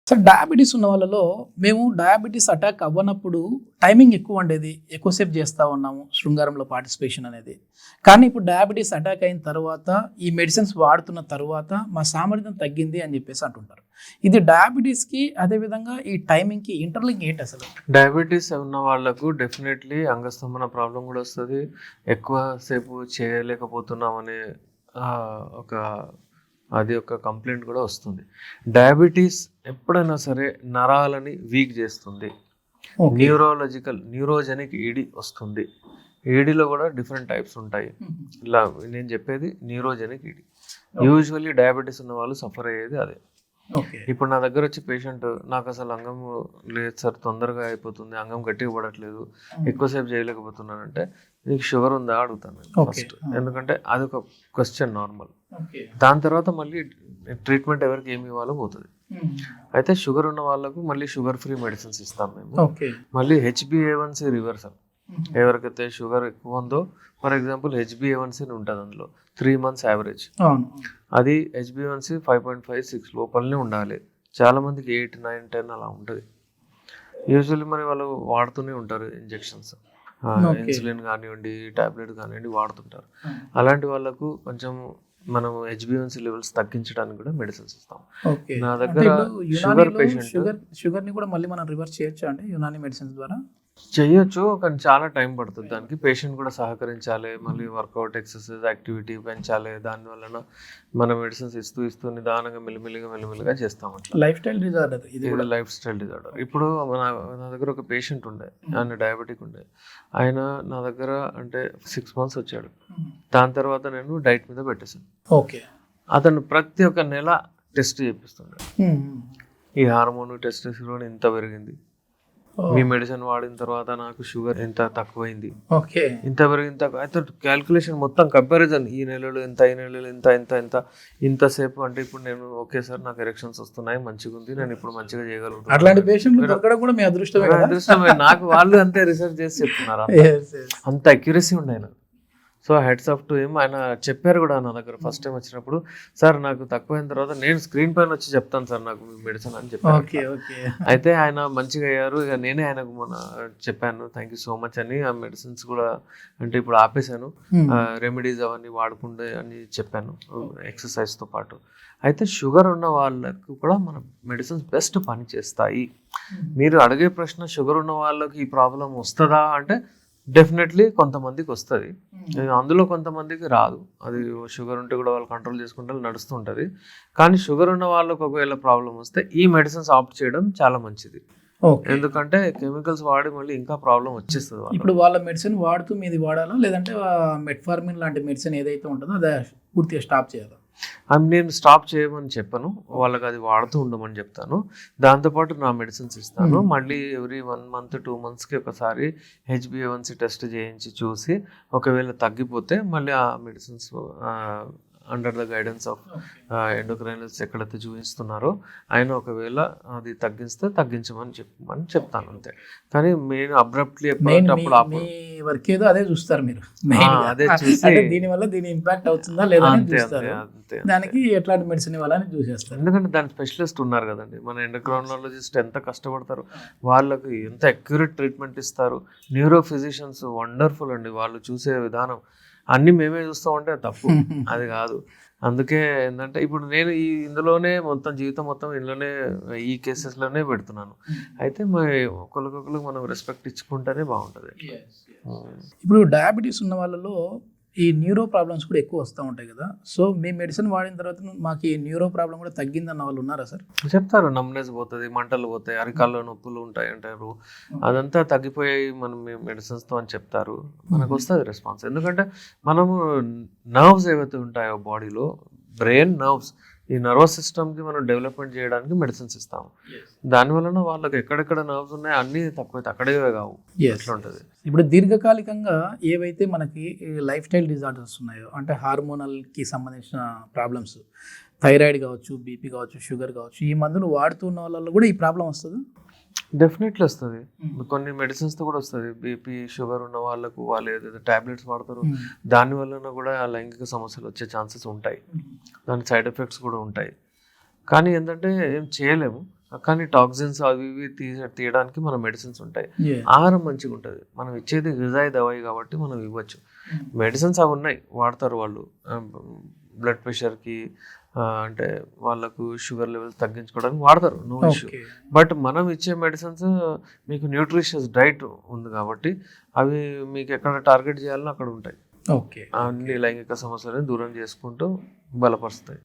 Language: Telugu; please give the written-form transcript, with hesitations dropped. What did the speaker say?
సార్ డయాబెటీస్ ఉన్న వాళ్ళలో మేము డయాబెటీస్ అటాక్ అవ్వనప్పుడు టైమింగ్ ఎక్కువ ఉండేది, ఎక్కువసేపు చేస్తూ ఉన్నాము శృంగారంలో పార్టిసిపేషన్ అనేది. కానీ ఇప్పుడు డయాబెటీస్ అటాక్ అయిన తర్వాత ఈ మెడిసిన్స్ వాడుతున్న తర్వాత మా సామర్థ్యం తగ్గింది అని చెప్పేసి అంటుంటారు. ఇది డయాబెటీస్కి అదేవిధంగా ఈ టైమింగ్కి ఇంటర్లింక్ ఏంటి అసలు? డయాబెటీస్ ఉన్న వాళ్ళకు డెఫినెట్లీ అంగస్తంభన ప్రాబ్లం కూడా వస్తుంది. ఎక్కువసేపు చేయలేకపోతున్నామనే ఒక ఒక కంప్లైంట్ కూడా వస్తుంది. డయాబెటీస్ ఎప్పుడైనా సరే నరాలని వీక్ చేస్తుంది. న్యూరోజెనిక్ ఈడీ వస్తుంది. ఈడీలో కూడా డిఫరెంట్ టైప్స్ ఉంటాయి. ఇలా నేను చెప్పేది న్యూరోజెనిక్ ఈడీ. యూజువల్లీ డయాబెటీస్ ఉన్న వాళ్ళు సఫర్ అయ్యేది అదే. ఇప్పుడు నా దగ్గర వచ్చి పేషెంట్ నాకు అసలు అంగం లేదు సార్, తొందరగా అయిపోతుంది, అంగం గట్టిగా పడట్లేదు, ఎక్కువసేపు చేయలేకపోతున్నానంటే నీకు షుగర్ ఉందా అడుగుతాను ఫస్ట్. ఎందుకంటే అదొక క్వశ్చన్ నార్మల్. దాని తర్వాత మళ్ళీ ట్రీట్మెంట్ ఎవరికి ఏమి ఇవ్వాలో పోతుంది. అయితే షుగర్ ఉన్న వాళ్ళకు మళ్ళీ షుగర్ ఫ్రీ మెడిసిన్స్ ఇస్తాం మేము. మళ్ళీ HbA1c రివర్సల్, ఎవరికైతే షుగర్ ఎక్కువ ఉందో, ఫర్ ఎగ్జాంపుల్ HbA1c ఉంటుంది అందులో 3 months యావరేజ్, అది HbA1c 5.5, 6 లోపలనే ఉండాలి. చాలా మందికి 8, 9, 10 అలా ఉంటుంది. యూజువల్లీ మరి వాళ్ళు వాడుతూనే ఉంటారు ఇంజెక్షన్స్, ఇన్సులిన్ కానివ్వండి, టాబ్లెట్ కానివ్వండి వాడుతుంటారు. అలాంటి వాళ్ళకు కొంచెం మనం HbA1c లెవెల్స్ తగ్గించడానికి కూడా మెడిసిన్స్ ఇస్తాం. నా దగ్గర షుగర్ పేషెంట్ షుగర్ని కూడా మళ్ళీ మనం రివర్స్ చేయొచ్చు అంటే యునాని మెడిసిన్స్ ద్వారా చేయొచ్చు, కానీ చాలా టైం పడుతుంది. దానికి పేషెంట్ కూడా సహకరించాలి, మళ్ళీ వర్కౌట్, ఎక్సర్సైజ్, యాక్టివిటీ పెంచాలి. దానివల్ల మన మెడిసిన్స్ ఇస్తూ నిదానంగా మెల్లిమెల్లిగా చేస్తాం. లైఫ్ స్టైల్ డిజార్డర్, ఇది కూడా లైఫ్ స్టైల్ డిజార్డర్. ఇప్పుడు నా దగ్గర ఒక పేషెంట్ ఉండే, ఆయన డయాబెటిక్ ఉండే. ఆయన నా దగ్గర అంటే 6 months వచ్చాడు. దాని తర్వాత నేను డైట్ మీద పెట్టేశాను. అతను ప్రతి ఒక్క నెల టెస్ట్ చేపిస్తుండే. ఈ హార్మోన్, టెస్టోస్టెరాన్ ఇంత పెరిగింది, మీ మెడిసిన్ వాడిన తర్వాత నాకు షుగర్ ఎంత తక్కువైంది, ఇంత పెరిగింది, అయితే క్యాల్కులేషన్ మొత్తం కంపారిజన్, ఈ నెలలో ఎంత, ఈ నెలలో ఇంతసేపు అంటే ఇప్పుడు నేను ఓకే సార్ నాకు ఎరెక్షన్స్ వస్తున్నాయి, మంచిగా ఉంది, నేను ఇప్పుడు మంచిగా చేయగలుగుతాను. అట్లాంటి పేషెంట్లు దొరకడం కూడా మీ అదృష్టమే. నాకు వాళ్ళు అంతే రీసెర్చ్ చేసి చెప్తున్నారు, అంత అక్యురసీ ఉండే ఆయన. So heads off to him. ఆయన చెప్పారు కూడా నా దగ్గర ఫస్ట్ టైం వచ్చినప్పుడు, సార్ నాకు తక్కువైన తర్వాత నేను స్క్రీన్ పైన వచ్చి చెప్తాను సార్ నాకు మెడిసిన్ అని చెప్పాను. అయితే ఆయన మంచిగా అయ్యారు. ఇక నేనే ఆయనకు మొన్న చెప్పాను థ్యాంక్ యూ సో మచ్ అని. ఆ మెడిసిన్స్ కూడా అంటే ఇప్పుడు ఆపేశాను, రెమెడీస్ అవన్నీ వాడుకుంటే అని చెప్పాను ఎక్సర్సైజ్తో పాటు. అయితే షుగర్ ఉన్న వాళ్ళకు కూడా మన మెడిసిన్స్ బెస్ట్ పని చేస్తాయి. మీరు అడిగే ప్రశ్న, షుగర్ ఉన్న వాళ్ళకి ఈ ప్రాబ్లం వస్తుందా అంటే డెఫినెట్లీ కొంతమందికి వస్తుంది, అందులో కొంతమందికి రాదు. అది షుగర్ ఉంటే కూడా వాళ్ళు కంట్రోల్ చేసుకుంటే నడుస్తుంటుంది. కానీ షుగర్ ఉన్న వాళ్ళకి ఒకవేళ ప్రాబ్లం వస్తే ఈ మెడిసిన్స్ ఆప్ట్ చేయడం చాలా మంచిది. ఎందుకంటే కెమికల్స్ వాడి మళ్ళీ ఇంకా ప్రాబ్లం వచ్చేస్తుంది. ఇప్పుడు వాళ్ళ మెడిసిన్ వాడుతూ మీది వాడాలా, లేదంటే మెట్ఫార్మిన్ లాంటి మెడిసిన్ ఏదైతే ఉంటుందో అదే పూర్తిగా స్టాప్ చేయాలా? నేను స్టాప్ చేయమని చెప్పను, వాళ్ళకి అది వాడుతూ ఉండమని చెప్తాను. దాంతోపాటు నా మెడిసిన్స్ ఇస్తాను. మళ్ళీ ఎవ్రీ 1 month 2 monthsకి ఒకసారి HbA1c టెస్ట్ చేయించి చూసి ఒకవేళ తగ్గిపోతే మళ్ళీ ఆ medicines under the guidance of endocrinologist ఎక్కడైతే చూపిస్తున్నారో ఆయన ఒకవేళ అది తగ్గించమని చెప్తాను అంతే. కానీ మెయిన్ అబ్రప్ట్లీ అప్పుడు వర్క్ ఏదో అదే చూస్తారు మీరు, అదే చూసి దీనివల్ల దీని ఇంపాక్ట్ అవుతుందా లేదా చూస్తారు, దానికి ఎట్లాంటి మెడిసిన్ ఇవ్వాలని చూసేస్తారు. ఎందుకంటే దాని స్పెషలిస్ట్ ఉన్నారు కదండి, మన ఎండోక్రైనాలజిస్ట్ ఎంత కష్టపడతారు, వాళ్ళకి ఎంత అక్యురేట్ ట్రీట్మెంట్ ఇస్తారు. న్యూరో ఫిజిషియన్స్ వండర్ఫుల్ అండి, వాళ్ళు చూసే విధానం అన్ని మేమే చూస్తూ ఉంటే తప్పు, అది కాదు. అందుకే ఏంటంటే ఇప్పుడు నేను ఇందులోనే మొత్తం జీవితం మొత్తం ఇందులోనే ఈ కేసెస్లోనే పెడుతున్నాను. అయితే ఒకరికొకరికి మనం రెస్పెక్ట్ ఇచ్చుకుంటేనే బాగుంటుంది. ఇప్పుడు డయాబెటీస్ ఉన్న వాళ్ళలో ఈ న్యూరో ప్రాబ్లమ్స్ కూడా ఎక్కువ వస్తూ ఉంటాయి కదా, సో మీ మెడిసిన్ వాడిన తర్వాత మాకు ఈ న్యూరో ప్రాబ్లం కూడా తగ్గిందన్న వాళ్ళు ఉన్నారా సార్? చెప్తారు, నమ్నెస్ పోతుంది, మంటలు పోతాయి, అరికాల్లో నొప్పులు ఉంటాయి అంటారు. అదంతా తగ్గిపోయాయి మనం మెడిసిన్స్తో అని చెప్తారు. మనకు వస్తుంది రెస్పాన్స్. ఎందుకంటే మనము నర్వ్స్ ఏవైతే ఉంటాయో బాడీలో, బ్రెయిన్ నర్వ్స్, ఈ నర్వస్ సిస్టమ్కి మనం డెవలప్మెంట్ చేయడానికి మెడిసిన్స్ ఇస్తాము. దానివలన వాళ్ళకి ఎక్కడెక్కడ నర్వ్స్ ఉన్నాయో అన్నీ తక్కువైతే అక్కడే కావు, ఎట్లా ఉంటుంది. ఇప్పుడు దీర్ఘకాలికంగా ఏవైతే మనకి లైఫ్ స్టైల్ డిజార్డర్స్ ఉన్నాయో, అంటే హార్మోనల్కి సంబంధించిన ప్రాబ్లమ్స్, థైరాయిడ్ కావచ్చు, బీపీ కావచ్చు, షుగర్ కావచ్చు, ఈ మందులు వాడుతున్న వాళ్ళలో కూడా ఈ ప్రాబ్లం వస్తుంది. డెఫినెట్లీ వస్తుంది. కొన్ని మెడిసిన్స్తో కూడా వస్తుంది. బీపీ, షుగర్ ఉన్న వాళ్ళకు వాళ్ళు ఏదైతే టాబ్లెట్స్ వాడతారో దాని వలన కూడా లైంగిక సమస్యలు వచ్చే ఛాన్సెస్ ఉంటాయి, దాని సైడ్ ఎఫెక్ట్స్ కూడా ఉంటాయి. కానీ ఏంటంటే ఏం చేయలేము. కానీ టాక్సిన్స్ అవి ఇవి తీయడానికి మన మెడిసిన్స్ ఉంటాయి. Yeah. ఆహారం మంచిగా ఉంటుంది, మనం ఇచ్చేది గిజాయి దవాయి కాబట్టి మనం ఇవ్వచ్చు. మెడిసిన్స్ అవి ఉన్నాయి, వాడతారు వాళ్ళు బ్లడ్ ప్రెషర్కి, అంటే వాళ్ళకు షుగర్ లెవెల్స్ తగ్గించుకోవడానికి వాడతారు, నో ఇష్యూ. Okay. బట్ మనం ఇచ్చే మెడిసిన్స్ మీకు న్యూట్రిషియస్ డైట్ ఉంది కాబట్టి అవి మీకు ఎక్కడ టార్గెట్ చేయాలో అక్కడ ఉంటాయి. ఓకే. అన్ని లైంగిక సమస్యలను దూరం చేసుకుంటూ బలపరుస్తాయి.